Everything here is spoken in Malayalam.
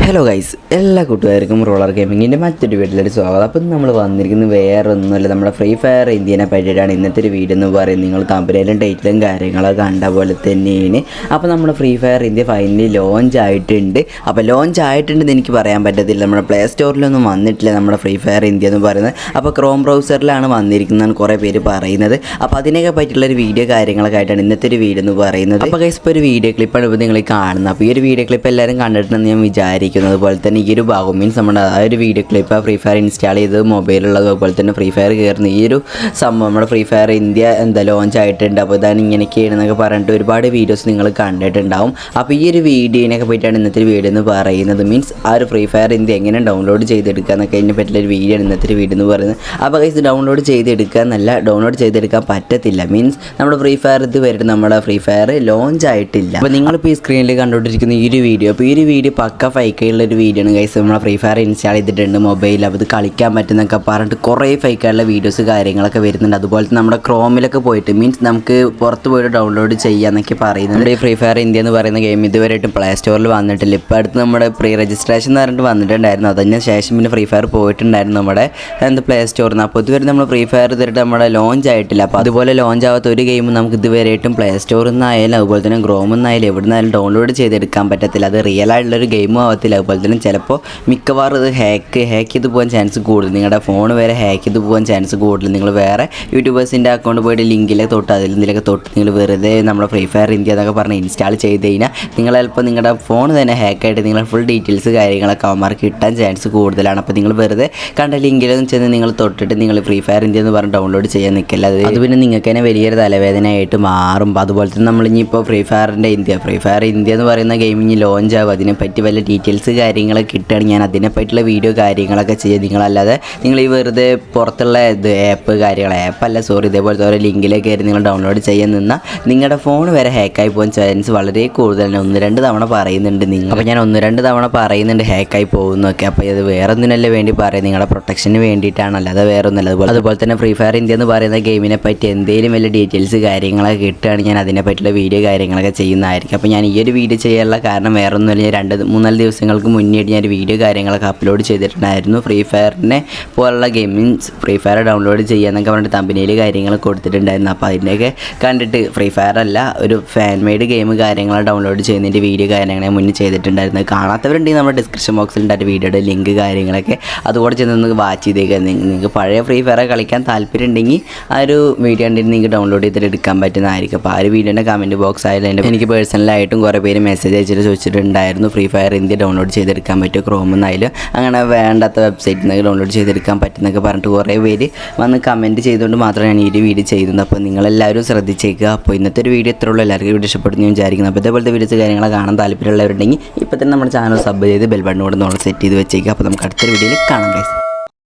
ഹലോ ഗൈസ്, എല്ലാ കൂട്ടുകാർക്കും റോളർ ഗെയിമിങ്ങിൻ്റെ മറ്റൊരു വീട്ടിലൊരു സ്വാഗതം. അപ്പം നമ്മൾ വന്നിരിക്കുന്നത് വേറെ ഒന്നുമല്ല, നമ്മുടെ ഫ്രീ ഫയർ ഇന്ത്യനെ പറ്റിയിട്ടാണ് ഇന്നത്തെ ഒരു വീഡിയോ എന്ന് പറയുന്നത്. നിങ്ങൾ തമ്പനയിലും ടൈറ്റിലും കാര്യങ്ങളൊക്കെ കണ്ട പോലെ തന്നെയാണ്. അപ്പോൾ നമ്മുടെ free fire India finally launch ആയിട്ടുണ്ട്. അപ്പോൾ ലോഞ്ച് ആയിട്ടുണ്ടെന്ന് എനിക്ക് പറയാൻ പറ്റത്തില്ല, നമ്മുടെ പ്ലേ സ്റ്റോറിലൊന്നും വന്നിട്ടില്ല നമ്മുടെ ഫ്രീ ഫയർ ഇന്ത്യ എന്ന് പറയുന്നത്. അപ്പോൾ ക്രോം ബ്രൗസറിലാണ് വന്നിരിക്കുന്നതെന്ന് കുറേ പേര് പറയുന്നത്. അപ്പോൾ അതിനൊക്കെ പറ്റിയുള്ളൊരു വീഡിയോ കാര്യങ്ങളൊക്കെ ആയിട്ടാണ് ഇന്നത്തെ ഒരു വീഡിയോ എന്ന് പറയുന്നത്. അപ്പോൾ ഗൈസ്, ഇപ്പോൾ ഒരു വീഡിയോ ക്ലിപ്പാണ് ഇപ്പോൾ നിങ്ങൾ കാണുന്നത്. അപ്പോൾ ഈ ഒരു വീഡിയോ ക്ലിപ്പ് എല്ലാവരും കണ്ടിട്ടുണ്ടെന്ന് ഞാൻ വിചാരിക്കുന്നു. അതുപോലെ തന്നെ ഈ ഒരു ഭാഗം മീൻസ് നമ്മുടെ ആ ഒരു video clip free fire install ചെയ്ത് മൊബൈലുള്ളത്, അതുപോലെ തന്നെ ഫ്രീ ഫയർ കയറുന്ന ഈ ഒരു സംഭവം നമ്മുടെ ഫ്രീ ഫയർ ഇന്ത്യ ലോഞ്ച് ആയിട്ടുണ്ട്. അപ്പോൾ ഇതാണ് ഇങ്ങനെയൊക്കെയാണെന്നൊക്കെ പറഞ്ഞിട്ട് ഒരുപാട് വീഡിയോസ് നിങ്ങൾ കണ്ടിട്ടുണ്ടാവും. അപ്പോൾ ഈ ഒരു വീഡിയോനൊക്കെ പോയിട്ടാണ് ഇന്നത്തെ വീഡിയോ എന്ന് പറയുന്നത്. മീൻസ് ആ ഒരു ഫ്രീ ഫയർ ഇന്ത്യ എങ്ങനെ ഡൗൺലോഡ് ചെയ്തെടുക്കുക എന്നൊക്കെ അതിനെ പറ്റിയൊരു വീഡിയോ ആണ് ഇന്നത്തെ വീഡിയോ എന്ന് പറയുന്നത്. അപ്പോൾ ഇത് ഡൗൺലോഡ് ചെയ്തെടുക്കുക എന്നല്ല, ഡൗൺലോഡ് ചെയ്തെടുക്കാൻ പറ്റത്തില്ല. മീൻസ് നമ്മുടെ ഫ്രീ ഫയർ ഇതുവരെ നമ്മുടെ ഫ്രീ ഫയർ ലോഞ്ച് ആയിട്ടില്ല. അപ്പോൾ നിങ്ങളിപ്പോൾ ഈ സ്ക്രീനിൽ കണ്ടുകൊണ്ടിരിക്കുന്ന ഈ ഒരു വീഡിയോ, അപ്പോൾ ഈ ഒരു വീഡിയോ പക്ക ഫൈക്കുള്ളൊരു വീഡിയോ ആണ് ഗൈസ്. നമ്മളെ ഫ്രീ ഫയർ ഇൻസ്റ്റാൾ ചെയ്തിട്ടുണ്ട് മൊബൈലിൽ, അപ്പോൾ ഇത് കളിക്കാൻ പറ്റുന്നൊക്കെ പറഞ്ഞിട്ട് കുറേ ഫൈക്കായിട്ടുള്ള വീഡിയോസ് കാര്യങ്ങളൊക്കെ വരുന്നുണ്ട്. അതുപോലെ തന്നെ നമ്മുടെ ക്രോമിലൊക്കെ പോയിട്ട് മീൻസ് നമുക്ക് പുറത്ത് പോയിട്ട് ഡൗൺലോഡ് ചെയ്യാമെന്നൊക്കെ പറയുന്നുണ്ട്. ഈ ഫ്രീ ഫയർ ഇന്ത്യ എന്ന് പറയുന്ന ഗെയിം ഇതുവരെയായിട്ട് പ്ലേ സ്റ്റോറിൽ വന്നിട്ടില്ല. ഇപ്പോൾ അടുത്ത് നമ്മുടെ പ്രീ രജിസ്ട്രേഷൻ എന്ന് പറഞ്ഞിട്ട് വന്നിട്ടുണ്ടായിരുന്നു. അതിന് ശേഷം പിന്നെ ഫ്രീ ഫയർ പോയിട്ടുണ്ടായിരുന്നു നമ്മുടെ പ്ലേ സ്റ്റോറിൽ നിന്ന്. അപ്പോൾ ഇതുവരെ നമ്മൾ ഫ്രീ ഫയർ ഇതുവരെ നമ്മുടെ ലോഞ്ച് ആയിട്ടില്ല. അപ്പോൾ അതുപോലെ ലോഞ്ച് ആവാത്ത ഒരു ഗെയിം നമുക്ക് ഇതുവരെയായിട്ടും പ്ലേ സ്റ്റോറിൽ നിന്നായാലും അതുപോലെ തന്നെ ക്രോമിൽ നിന്നായാലും എവിടെ നിന്നായാലും ഡൗൺലോഡ് ചെയ്തെടുക്കാൻ പറ്റത്തില്ല. അത് റിയൽ ആയിട്ടുള്ളൊരു ഗെയിമും ആവത്തില്ല. അതുപോലെ തന്നെ ചിലപ്പോൾ മിക്കവാറും ഇത് ഹാക്ക് ചെയ്ത് പോകാൻ ചാൻസ് കൂടുതൽ. നിങ്ങളുടെ ഫോൺ വരെ ഹാക്ക് ചെയ്ത് പോകാൻ ചാൻസ് കൂടുതൽ. നിങ്ങൾ വേറെ യൂട്യൂബേഴ്സിൻ്റെ അക്കൗണ്ട് പോയിട്ട് ലിങ്കിലൊക്കെ തൊട്ട് അതിലെന്തെങ്കിലുമൊക്കെ തൊട്ട് നിങ്ങൾ വെറുതെ നമ്മുടെ ഫ്രീ ഫയർ ഇന്ത്യ എന്നൊക്കെ പറഞ്ഞ് ഇൻസ്റ്റാൾ ചെയ്ത് കഴിഞ്ഞാൽ നിങ്ങൾ ചിലപ്പോൾ നിങ്ങളുടെ ഫോൺ തന്നെ ഹാക്കായിട്ട് നിങ്ങളുടെ ഫുൾ ഡീറ്റെയിൽസ് കാര്യങ്ങളൊക്കെ അവന്മാർക്ക് കിട്ടാൻ ചാൻസ് കൂടുതലാണ്. അപ്പോൾ നിങ്ങൾ വെറുതെ കണ്ട ലിങ്കിലൊന്നും ചെന്ന് നിങ്ങൾ തൊട്ടിട്ട് നിങ്ങൾ ഫ്രീ ഫയർ ഇന്ത്യ എന്ന് പറഞ്ഞ് ഡൗൺലോഡ് ചെയ്യാൻ നിൽക്കില്ല. അത് പിന്നെ നിങ്ങൾക്ക് തന്നെ വലിയൊരു തലവേദനയായിട്ട് മാറും. അതുപോലെ തന്നെ നമ്മളിപ്പോൾ ഫ്രീ ഫയർ ഇന്ത്യ എന്ന് പറയുന്ന ഗെയിമിങ് ലോഞ്ച് ആകും. അതിനെപ്പറ്റി വല്ല ഡീറ്റെയിൽസ് കാര്യങ്ങളൊക്കെ കിട്ടുകയാണെങ്കിൽ ഞാൻ അതിനെപ്പറ്റിയുള്ള വീഡിയോ കാര്യങ്ങളൊക്കെ ചെയ്യുക. നിങ്ങളല്ലാതെ നിങ്ങൾ ഈ വെറുതെ പുറത്തുള്ള ഇതേപോലത്തെ ഓരോ ലിങ്കിലേക്ക് കയറി നിങ്ങൾ ഡൗൺലോഡ് ചെയ്യാൻ നിന്നാൽ നിങ്ങളുടെ ഫോൺ വരെ ഹാക്കായി പോകാൻ ചാൻസ് വളരെ കൂടുതലാണ്. 1-2 തവണ പറയുന്നുണ്ട് നിങ്ങൾ. അപ്പോൾ ഞാൻ 1-2 തവണ പറയുന്നുണ്ട് ഹാക്കായി പോകുന്നൊക്കെ. അപ്പോൾ ഇത് വേറെ ഒന്നിനല്ലേ വേണ്ടി പറയും, നിങ്ങളുടെ പ്രൊട്ടക്ഷന് വേണ്ടിയിട്ടാണ്, അല്ലാതെ വേറെ ഒന്നുമല്ല. അതുപോലെ തന്നെ ഫ്രീ ഫയർ ഇന്ത്യ എന്ന് പറയുന്ന ഗെയിമിനെ പറ്റി എന്തെങ്കിലും വല്ല ഡീറ്റെയിൽസ് കാര്യങ്ങളൊക്കെ കിട്ടുകയാണെങ്കിൽ ഞാൻ അതിനെ പറ്റിയുള്ള വീഡിയോ കാര്യങ്ങളൊക്കെ ചെയ്യുന്നതായിരിക്കും. അപ്പോൾ ഞാൻ ഈ ഒരു വീഡിയോ ചെയ്യാനുള്ള കാരണം വേറെ ഒന്നുമില്ല, 2-3 ദിവസങ്ങൾക്ക് മുന്നേയായിട്ട് ഞാൻ വീഡിയോ കാര്യങ്ങളൊക്കെ അപ്ലോഡ് ചെയ്തിട്ടുണ്ടായിരുന്നു. ഫ്രീ ഫയറിനെ പോലുള്ള ഗെയിമിങ്സ് ഫ്രീ ഫയർ ഡൗൺലോഡ് ചെയ്യാന്നൊക്കെ പറഞ്ഞിട്ട് തമ്പനയിൽ കാര്യങ്ങൾ കൊടുത്തിട്ടുണ്ടായിരുന്നു. അപ്പോൾ അതിൻ്റെയൊക്കെ കണ്ടിട്ട് ഫ്രീ ഫയർ അല്ല, ഒരു ഫാൻ മെയ്ഡ് ഗെയിം കാര്യങ്ങൾ ഡൗൺലോഡ് ചെയ്യുന്നതിൻ്റെ വീഡിയോ കാര്യങ്ങളെ മുന്നേ ചെയ്തിട്ടുണ്ടായിരുന്നു. കാണാത്തവരുണ്ടെങ്കിൽ നമ്മുടെ ഡിസ്ക്രിപ്ഷൻ ബോക്സിലുണ്ടായിട്ട് വീഡിയോയുടെ ലിങ്ക് കാര്യങ്ങളൊക്കെ അതുകൂടെ ചെന്ന് വാച്ച് ചെയ്തേക്കുക. നിങ്ങൾക്ക് പഴയ ഫ്രീ ഫയർ കളിക്കാൻ താല്പര്യം ഉണ്ടെങ്കിൽ ആ ഒരു വീഡിയോ കണ്ടിട്ട് നിങ്ങൾക്ക് ഡൗൺലോഡ് ചെയ്തിട്ട് എടുക്കാൻ പറ്റുന്നതായിരിക്കും. അപ്പോൾ ആ ഒരു വീഡിയോൻ്റെ കമൻറ്റ് ബോക്സ് ആയാലും എനിക്ക് പേഴ്സണലായിട്ടും കുറേ പേര് മെസ്സേജ് അയച്ചിട്ട് ചോദിച്ചിട്ടുണ്ടായിരുന്നു ഫ്രീ ഫയർ ഇന്ത്യ ഡൗൺലോഡ് ചെയ്തെടുക്കാൻ പറ്റും ക്രോമിൽ നിന്നായാലും അങ്ങനെ വേണ്ടാത്ത വെബ്സൈറ്റിൽ നിന്ന് ഡൗൺലോഡ് ചെയ്തെടുക്കാൻ പറ്റുന്നൊക്കെ പറഞ്ഞിട്ട് കുറേ പേര് വന്ന് കമൻറ്റ് ചെയ്തുകൊണ്ട് മാത്രമേ ഞാൻ ഈ ഒരു വീഡിയോ ചെയ്യുന്നത്. അപ്പോൾ നിങ്ങളെല്ലാവരും ശ്രദ്ധിച്ചേക്കുക. അപ്പോൾ ഇന്നത്തെ ഒരു വീഡിയോ ഇത്രയുള്ളൂ. എല്ലാവർക്കും വീഡിയോ ഇഷ്ടപ്പെടുന്നു ഞാൻ വിചാരിക്കുന്നു. അപ്പോൾ ഇതേപോലത്തെ വീഡിയോസ് കാര്യങ്ങൾ കാണാൻ താല്പര്യമുള്ളവരുണ്ടെങ്കിൽ ഇപ്പോൾ തന്നെ നമ്മുടെ ചാനൽ സബ് ചെയ്ത് ബെൽ ബട്ടൺ കൂടെ നമ്മൾ സെറ്റ് ചെയ്ത് വെച്ചേക്കുക. അപ്പോൾ നമുക്ക് അടുത്തൊരു വീഡിയോയിൽ കാണാം ഗൈസ്.